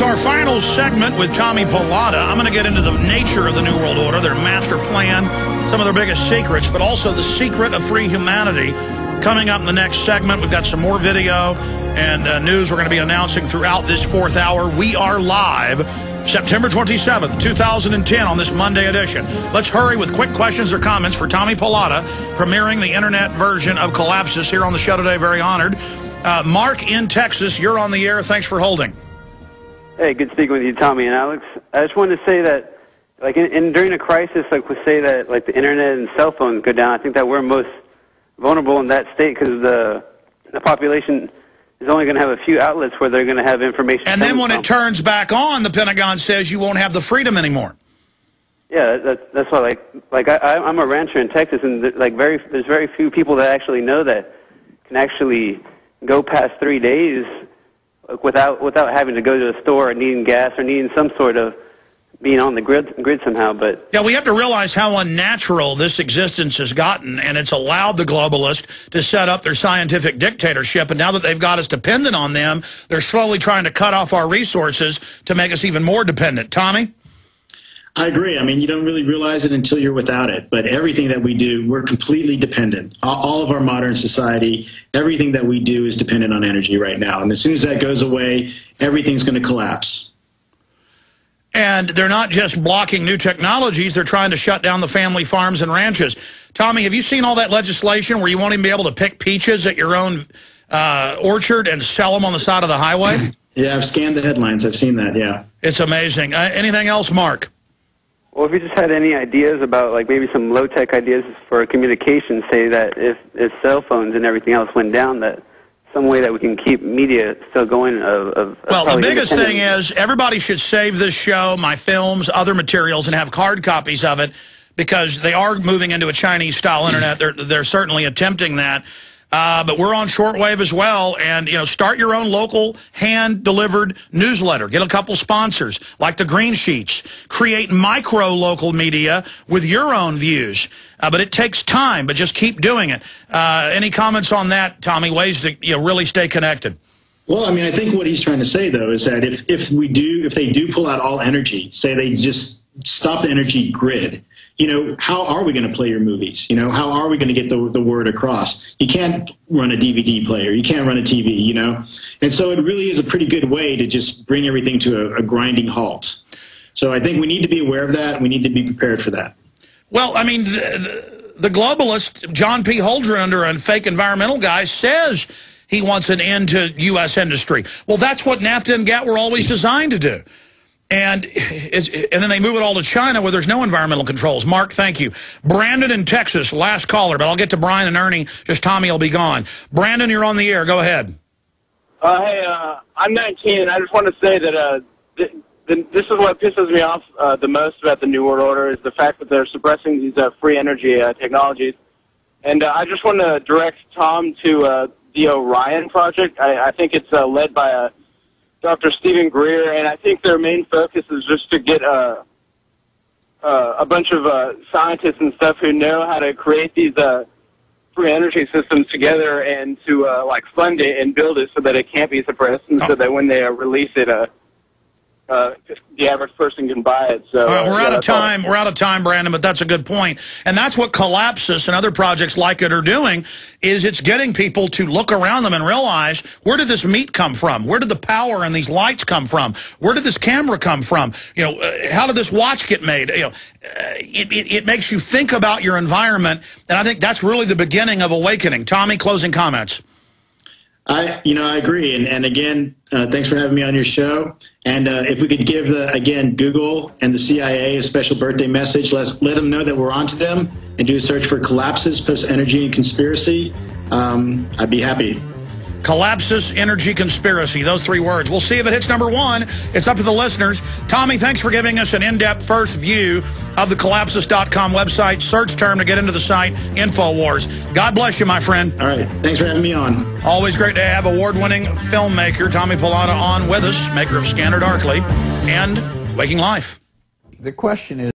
our final segment with Tommy Pallotta. I'm going to get into the nature of the New World Order, their master plan, some of their biggest secrets, but also the secret of free humanity. Coming up in the next segment, we've got some more video and news we're going to be announcing throughout this fourth hour. We are live September 27th, 2010 on this Monday edition. Let's hurry with quick questions or comments for Tommy Pallotta, premiering the internet version of Collapsus here on the show today. Very honored. Mark in Texas, you're on the air. Thanks for holding. Hey, good speaking with you, Tommy and Alex. I just wanted to say that, like, during a crisis, like, we say that, like, the internet and cell phones go down. I think that we're most vulnerable in that state because the population is only going to have a few outlets where they're going to have information. And then when it turns back on, the Pentagon says you won't have the freedom anymore. Yeah, that's why, I'm a rancher in Texas, and there's very few people that actually know that can actually go past 3 days without having to go to a store or needing gas or needing some sort of being on the grid somehow. But yeah, we have to realize how unnatural this existence has gotten, and it's allowed the globalists to set up their scientific dictatorship, and now that they've got us dependent on them, they're slowly trying to cut off our resources to make us even more dependent. Tommy? I agree. I mean, you don't really realize it until you're without it. But everything that we do, we're completely dependent. All of our modern society, everything that we do is dependent on energy right now. And as soon as that goes away, everything's going to collapse. And they're not just blocking new technologies, they're trying to shut down the family farms and ranches. Tommy, have you seen all that legislation where you won't even be able to pick peaches at your own orchard and sell them on the side of the highway? Yeah, I've scanned the headlines. I've seen that, yeah. It's amazing. Anything else, Mark? Well, if you just had any ideas about, like, maybe some low-tech ideas for communication, say that if cell phones and everything else went down, that some way that we can keep media still going. Well, the biggest thing is everybody should save this show, my films, other materials, and have hard copies of it, because they are moving into a Chinese-style internet. They're certainly attempting that. But we're on shortwave as well, and, you know, start your own local hand-delivered newsletter. Get a couple sponsors, like the Green Sheets. Create micro-local media with your own views. But it takes time, but just keep doing it. Any comments on that, Tommy? Ways to, you know, really stay connected? Well, I mean, I think what he's trying to say, though, is that if they do pull out all energy, say they just stop the energy grid, you know, how are we going to play your movies? You know, how are we going to get the word across? You can't run a DVD player. You can't run a TV, you know? And so it really is a pretty good way to just bring everything to a grinding halt. So I think we need to be aware of that. We need to be prepared for that. Well, I mean, the globalist, John P. Holdren, under a fake environmental guy, says he wants an end to U.S. industry. Well, that's what NAFTA and GATT were always designed to do. And then they move it all to China where there's no environmental controls. Mark, thank you. Brandon in Texas, last caller, but I'll get to Brian and Ernie. Just Tommy will be gone. Brandon, you're on the air. Go ahead. Hey, I'm 19, and I just want to say that this is what pisses me off the most about the New World Order, is the fact that they're suppressing these free energy technologies. And I just want to direct Tom to the Orion Project. I think it's led by Dr. Stephen Greer, and I think their main focus is just to get a bunch of scientists and stuff who know how to create these free energy systems together and to like fund it and build it so that it can't be suppressed, and so that when they release it, the average person can buy it. So we're out of time. We're out of time, Brandon, but that's a good point. And that's what Collapsus and other projects like it are doing, is it's getting people to look around them and realize, where did this meat come from? Where did the power and these lights come from? Where did this camera come from? You know, how did this watch get made? You know, it makes you think about your environment, and I think that's really the beginning of awakening. Tommy, closing comments. I agree. And again, thanks for having me on your show. And if we could give, again, Google and the CIA a special birthday message, let them know that we're onto them, and do a search for Collapsus, Post-Energy and Conspiracy. I'd be happy. Collapsus, Energy, Conspiracy, those three words. We'll see if it hits #1. It's up to the listeners. Tommy, thanks for giving us an in-depth first view of the Collapsus.com website. Search term to get into the site, InfoWars. God bless you, my friend. All right. Thanks for having me on. Always great to have award-winning filmmaker Tommy Pallotta on with us, maker of Scanner Darkly and Waking Life. The question is,